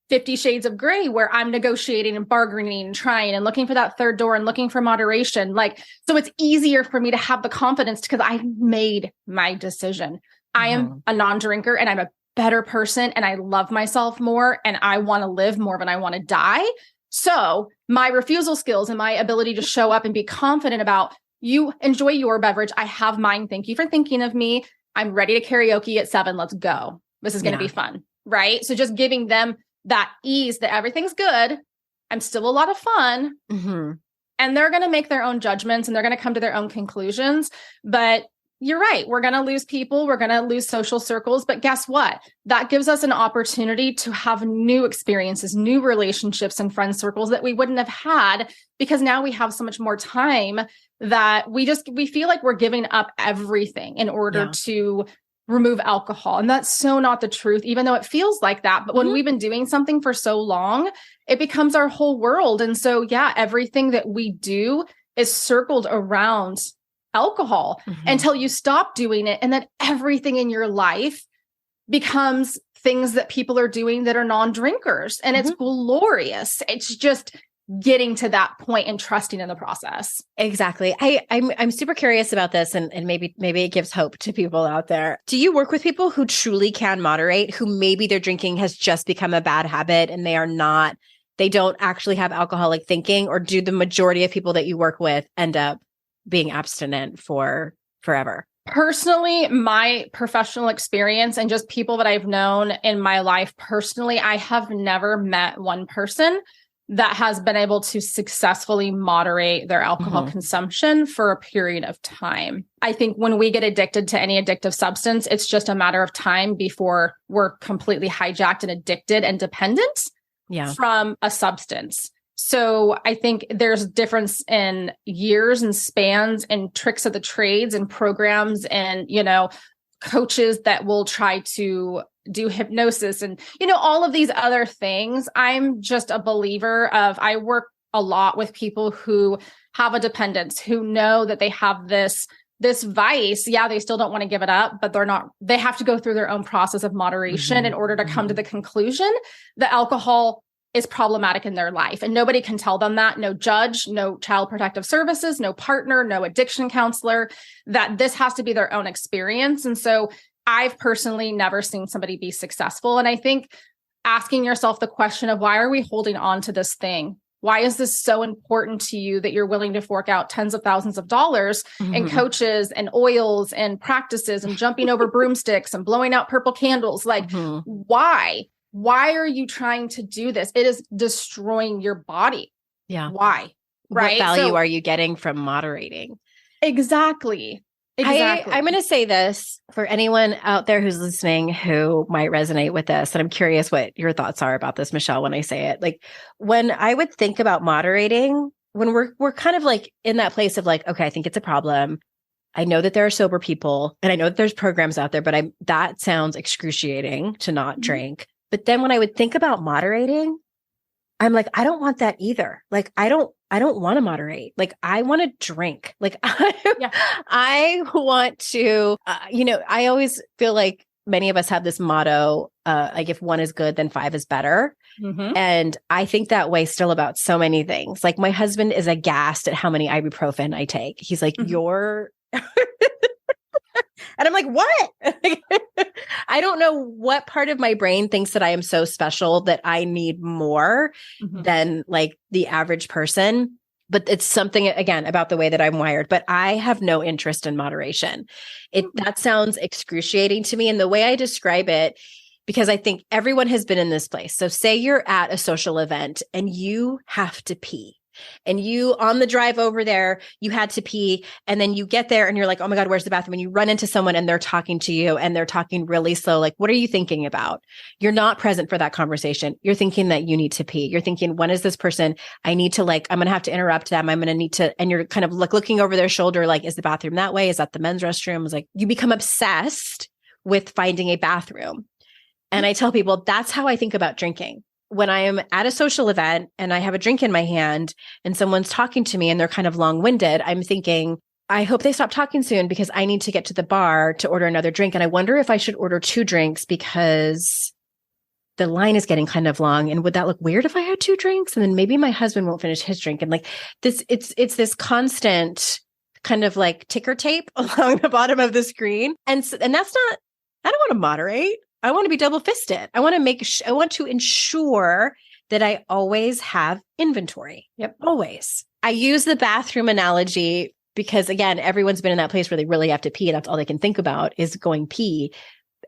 50 shades of gray where I'm negotiating and bargaining and trying and looking for that third door and looking for moderation. Like, so it's easier for me to have the confidence because I've made my decision. I am a non-drinker and I'm a better person and I love myself more and I want to live more than I want to die. So my refusal skills and my ability to show up and be confident about, you enjoy your beverage. I have mine. Thank you for thinking of me. I'm ready to karaoke at 7. Let's go. This is going to be fun. Right. So just giving them that ease that everything's good. I'm still a lot of fun. And they're going to make their own judgments and they're going to come to their own conclusions. But you're right. We're going to lose people. We're going to lose social circles. But guess what? That gives us an opportunity to have new experiences, new relationships and friend circles that we wouldn't have had because now we have so much more time that we feel like we're giving up everything in order to remove alcohol. And that's so not the truth, even though it feels like that. But when we've been doing something for so long, it becomes our whole world. And so, everything that we do is circled around alcohol until you stop doing it. And then everything in your life becomes things that people are doing that are non-drinkers. And it's glorious. It's just getting to that point and trusting in the process. Exactly. I'm super curious about this and maybe it gives hope to people out there. Do you work with people who truly can moderate, who maybe their drinking has just become a bad habit and they don't actually have alcoholic thinking, or do the majority of people that you work with end up being abstinent for forever? Personally, my professional experience and just people that I've known in my life personally, I have never met one person that has been able to successfully moderate their alcohol consumption for a period of time. I think when we get addicted to any addictive substance, it's just a matter of time before we're completely hijacked and addicted and dependent from a substance. So I think there's a difference in years and spans and tricks of the trades and programs and, coaches that will try to do hypnosis and, all of these other things. I'm just a believer of, I work a lot with people who have a dependence, who know that they have this vice. Yeah, they still don't want to give it up, but they have to go through their own process of moderation in order to come to the conclusion that alcohol is problematic in their life. And nobody can tell them that. No judge, no child protective services, no partner, no addiction counselor, that this has to be their own experience. And so I've personally never seen somebody be successful. And I think asking yourself the question of, why are we holding on to this thing? Why is this so important to you that you're willing to fork out tens of thousands of dollars in coaches and oils and practices and jumping over broomsticks and blowing out purple candles? Like, why? Why are you trying to do this? It is destroying your body. Yeah. Why? Right. What value are you getting from moderating? Exactly. I'm going to say this for anyone out there who's listening who might resonate with this. And I'm curious what your thoughts are about this, Michelle, when I say it. Like, when I would think about moderating, when we're kind of like in that place of like, okay, I think it's a problem. I know that there are sober people and I know that there's programs out there, but that sounds excruciating to not drink. But then when I would think about moderating, I'm like, I don't want that either. Like, I don't want to moderate. Like, I want to drink. Like, I want to, I always feel like many of us have this motto, like, if one is good, then five is better. And I think that way still about so many things. Like, my husband is aghast at how many ibuprofen I take. He's like, you're... And I'm like, what? I don't know what part of my brain thinks that I am so special that I need more than like the average person. But it's something, again, about the way that I'm wired. But I have no interest in moderation. That sounds excruciating to me. And the way I describe it, because I think everyone has been in this place. So say you're at a social event and you have to pee. And you, on the drive over there, you had to pee, and then you get there and you're like, oh my God, where's the bathroom? And you run into someone and they're talking to you and they're talking really slow. Like, what are you thinking about? You're not present for that conversation. You're thinking that you need to pee. You're thinking, when is this person? I need to I'm going to have to interrupt them. I'm going to need to, and you're kind of like looking over their shoulder, like, is the bathroom that way? Is that the men's restroom? It's like, you become obsessed with finding a bathroom. And I tell people, that's how I think about drinking. When I am at a social event and I have a drink in my hand and someone's talking to me and they're kind of long-winded, I'm thinking, I hope they stop talking soon because I need to get to the bar to order another drink. And I wonder if I should order 2 drinks because the line is getting kind of long. And would that look weird if I had 2 drinks? And then maybe my husband won't finish his drink. And like this, it's this constant kind of like ticker tape along the bottom of the screen. And that's not, I don't want to moderate. I want to be double fisted. I want to ensure that I always have inventory. Yep. Always. I use the bathroom analogy because, again, everyone's been in that place where they really have to pee. And that's all they can think about is going pee.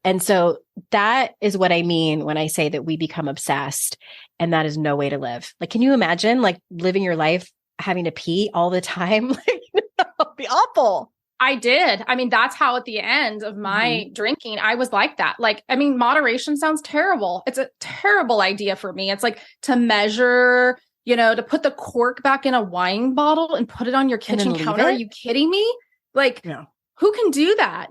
And so that is what I mean when I say that we become obsessed, and that is no way to live. Like, can you imagine like living your life having to pee all the time? Like, it'd be awful. I did. I mean, that's how at the end of my drinking, I was like that. Like, I mean, moderation sounds terrible. It's a terrible idea for me. It's like to measure, to put the cork back in a wine bottle and put it on your kitchen counter. Are you kidding me? Like, who can do that?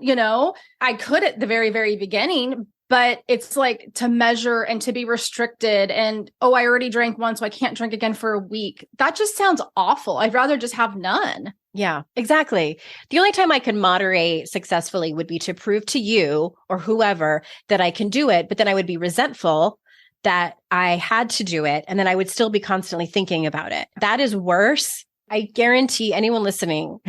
I could at the very, very beginning, but it's like to measure and to be restricted and, oh, I already drank once, so I can't drink again for a week. That just sounds awful. I'd rather just have none. Yeah, exactly. The only time I can moderate successfully would be to prove to you or whoever that I can do it, but then I would be resentful that I had to do it. And then I would still be constantly thinking about it. That is worse. I guarantee anyone listening,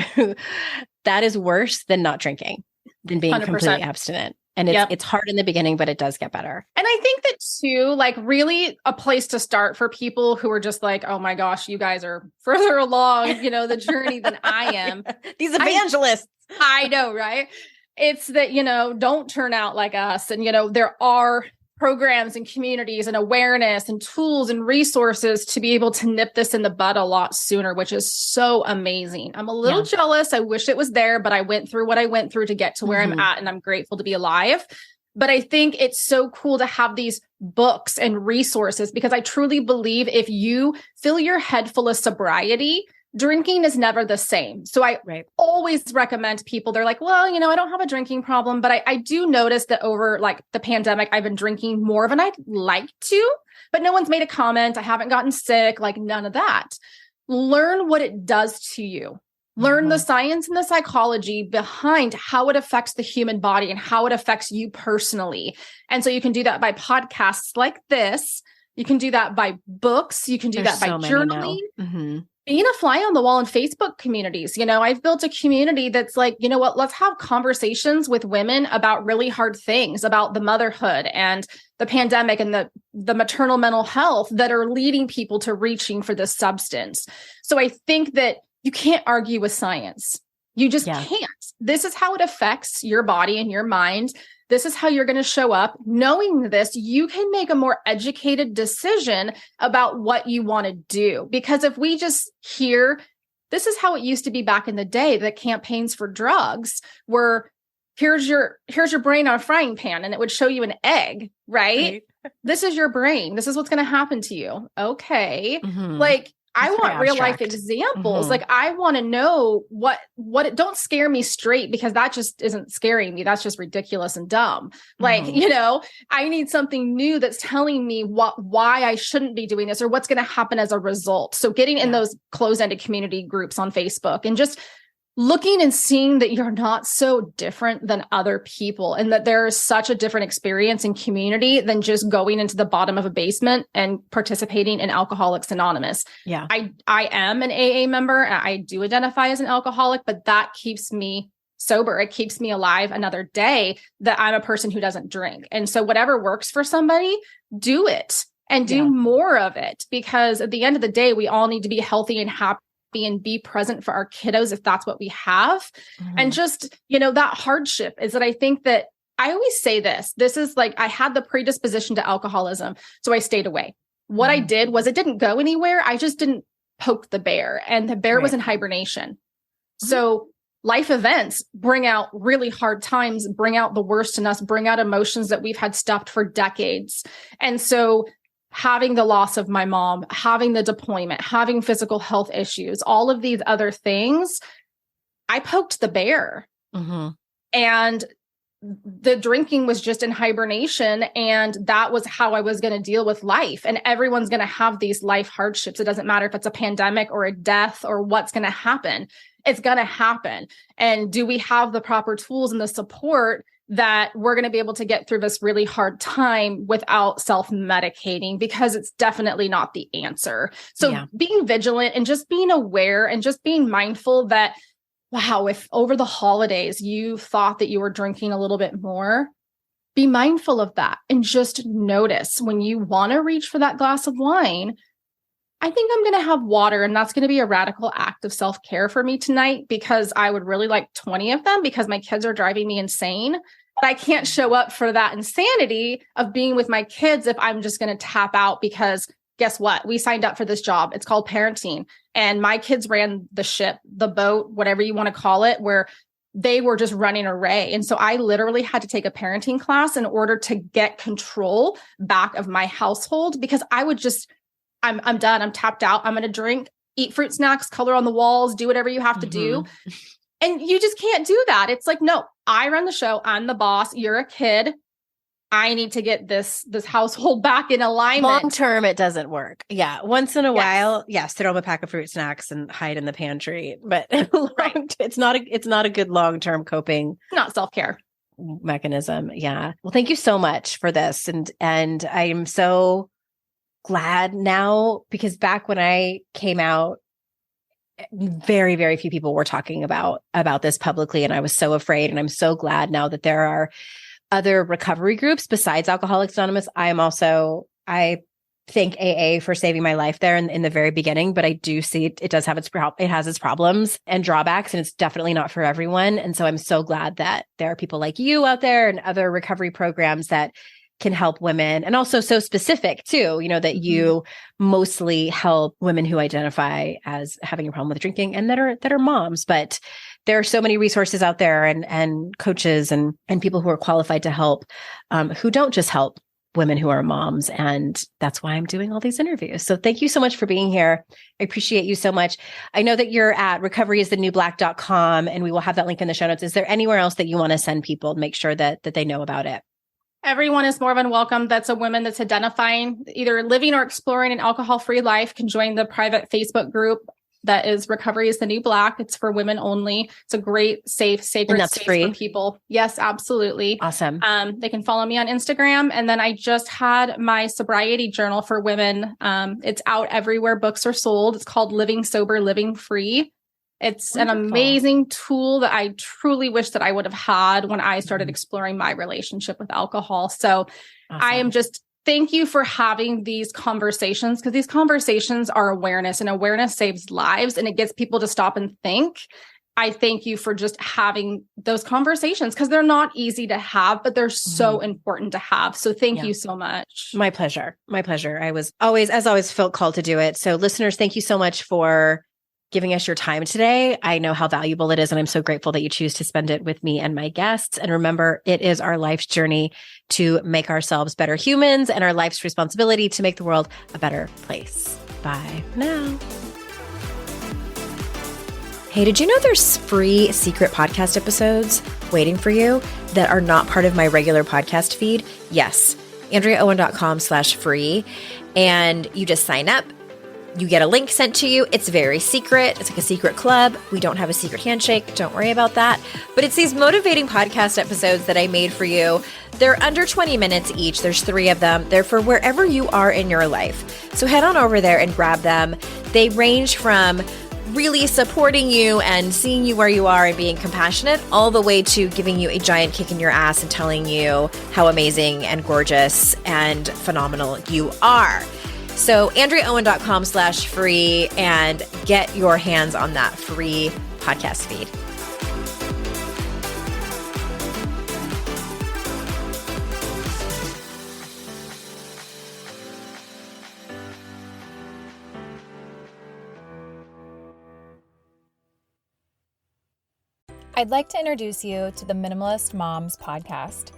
that is worse than not drinking, than being 100%. Completely abstinent. And it's hard in the beginning, but it does get better. And I think that too, like really a place to start for people who are just like, oh my gosh, you guys are further along, the journey than I am. These evangelists. I know, right? It's that, don't turn out like us. And, there are programs and communities and awareness and tools and resources to be able to nip this in the bud a lot sooner, which is so amazing. I'm a little jealous. I wish it was there, but I went through what I went through to get to where I'm at, and I'm grateful to be alive. But I think it's so cool to have these books and resources, because I truly believe if you fill your head full of sobriety, drinking is never the same. So I always recommend people, they're like, well, I don't have a drinking problem, but I do notice that over like the pandemic, I've been drinking more than I'd like to, but no one's made a comment. I haven't gotten sick, like none of that. Learn what it does to you. Learn the science and the psychology behind how it affects the human body and how it affects you personally. And so you can do that by podcasts like this. You can do that by books. You can do that by journaling. Being a fly on the wall in Facebook communities. I've built a community that's like, let's have conversations with women about really hard things, about the motherhood and the pandemic and the maternal mental health that are leading people to reaching for this substance. So I think that you can't argue with science. You just can't. This is how it affects your body and your mind. This is how you're going to show up. Knowing this, you can make a more educated decision about what you want to do. Because if we just hear, this is how it used to be back in the day, the campaigns for drugs were, here's your brain on a frying pan, and it would show you an egg, right? This is your brain. This is what's going to happen to you. Okay. Like, I want real life examples. Like, I want to know what don't scare me straight, because that just isn't scaring me. That's just ridiculous and dumb. Like, I need something new that's telling me why I shouldn't be doing this or what's going to happen as a result. So getting in those closed-ended community groups on Facebook and just looking and seeing that you're not so different than other people, and that there is such a different experience in community than just going into the bottom of a basement and participating in Alcoholics Anonymous. Yeah. I am an AA member. And I do identify as an alcoholic, but that keeps me sober. It keeps me alive another day, that I'm a person who doesn't drink. And so whatever works for somebody, do it and do more of it, because at the end of the day, we all need to be healthy and happy and be present for our kiddos if that's what we have. And just, that hardship is that I think that I always say this is like, I had the predisposition to alcoholism, so I stayed away. What I did was, it didn't go anywhere. I just didn't poke the bear, and the bear was in hibernation. So life events bring out really hard times, bring out the worst in us, bring out emotions that we've had stuffed for decades. And so having the loss of my mom, having the deployment, having physical health issues, all of these other things, I poked the bear. And the drinking was just in hibernation. And that was how I was going to deal with life. And everyone's going to have these life hardships. It doesn't matter if it's a pandemic or a death or what's going to happen. It's going to happen. And do we have the proper tools and the support that we're going to be able to get through this really hard time without self-medicating? Because it's definitely not the answer. So being vigilant and just being aware and just being mindful that, wow, if over the holidays you thought that you were drinking a little bit more, be mindful of that and just notice when you want to reach for that glass of wine. I think I'm going to have water, and that's going to be a radical act of self-care for me tonight, because I would really like 20 of them, because my kids are driving me insane. But I can't show up for that insanity of being with my kids if I'm just going to tap out, because guess what? We signed up for this job. It's called parenting. And my kids ran the ship, the boat, whatever you want to call it, where they were just running a ray. And so I literally had to take a parenting class in order to get control back of my household, because I would just, I'm done. I'm tapped out. I'm going to drink, eat fruit snacks, color on the walls, do whatever you have to do. And you just can't do that. It's like, no, I run the show. I'm the boss. You're a kid. I need to get this household back in alignment. Long term, it doesn't work. Yeah. Once in a while, yes, throw them a pack of fruit snacks and hide in the pantry. But it's not a good long-term coping. Not self-care mechanism. Yeah. Well, thank you so much for this. And I'm so glad now, because back when I came out, very, very few people were talking about this publicly. And I was so afraid. And I'm so glad now that there are other recovery groups besides Alcoholics Anonymous. I thank AA for saving my life there in the very beginning, but I do see it does have it has its problems and drawbacks, and it's definitely not for everyone. And so I'm so glad that there are people like you out there and other recovery programs that can help women, and also so specific too, that you mostly help women who identify as having a problem with drinking and that are moms, but there are so many resources out there and coaches and people who are qualified to help, who don't just help women who are moms. And that's why I'm doing all these interviews. So thank you so much for being here. I appreciate you so much. I know that you're at recoveryisthenewblack.com, and we will have that link in the show notes. Is there anywhere else that you want to send people to make sure that they know about it? Everyone is more than welcome. That's a woman that's identifying either living or exploring an alcohol-free life can join the private Facebook group that is Recovery is the New Black. It's for women only. It's a great, safe, sacred space free for people. Yes, absolutely. Awesome. They can follow me on Instagram. And then I just had my sobriety journal for women. It's out everywhere books are sold. It's called Living Sober, Living Free. It's Wonderful. An amazing tool that I truly wish that I would have had when I started exploring my relationship with alcohol. So awesome. I am just, thank you for having these conversations, because these conversations are awareness, and awareness saves lives, and it gets people to stop and think. I thank you for just having those conversations, because they're not easy to have, but they're so important to have. So thank you so much. My pleasure. My pleasure. I was always, as always, felt called to do it. So listeners, thank you so much for giving us your time today. I know how valuable it is, and I'm so grateful that you choose to spend it with me and my guests. And remember, it is our life's journey to make ourselves better humans, and our life's responsibility to make the world a better place. Bye now. Hey, did you know there's free secret podcast episodes waiting for you that are not part of my regular podcast feed? Yes, AndreaOwen.com/free. And you just sign up. You get a link sent to you. It's very secret. It's like a secret club. We don't have a secret handshake. Don't worry about that. But it's these motivating podcast episodes that I made for you. They're under 20 minutes each. There's 3 of them. They're for wherever you are in your life. So head on over there and grab them. They range from really supporting you and seeing you where you are and being compassionate, all the way to giving you a giant kick in your ass and telling you how amazing and gorgeous and phenomenal you are. So AndreaOwen.com/free, and get your hands on that free podcast feed. I'd like to introduce you to the Minimalist Moms podcast.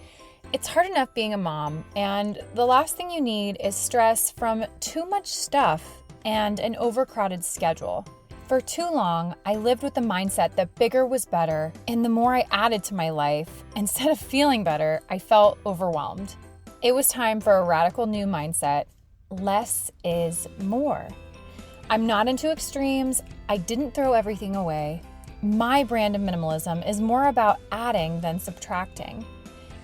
It's hard enough being a mom, and the last thing you need is stress from too much stuff and an overcrowded schedule. For too long, I lived with the mindset that bigger was better, and the more I added to my life, instead of feeling better, I felt overwhelmed. It was time for a radical new mindset. Less is more. I'm not into extremes. I didn't throw everything away. My brand of minimalism is more about adding than subtracting.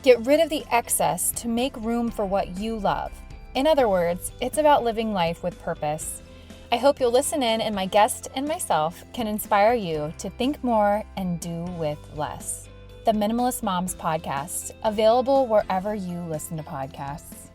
Get rid of the excess to make room for what you love. In other words, it's about living life with purpose. I hope you'll listen in, and my guest and myself can inspire you to think more and do with less. The Minimalist Moms podcast, available wherever you listen to podcasts.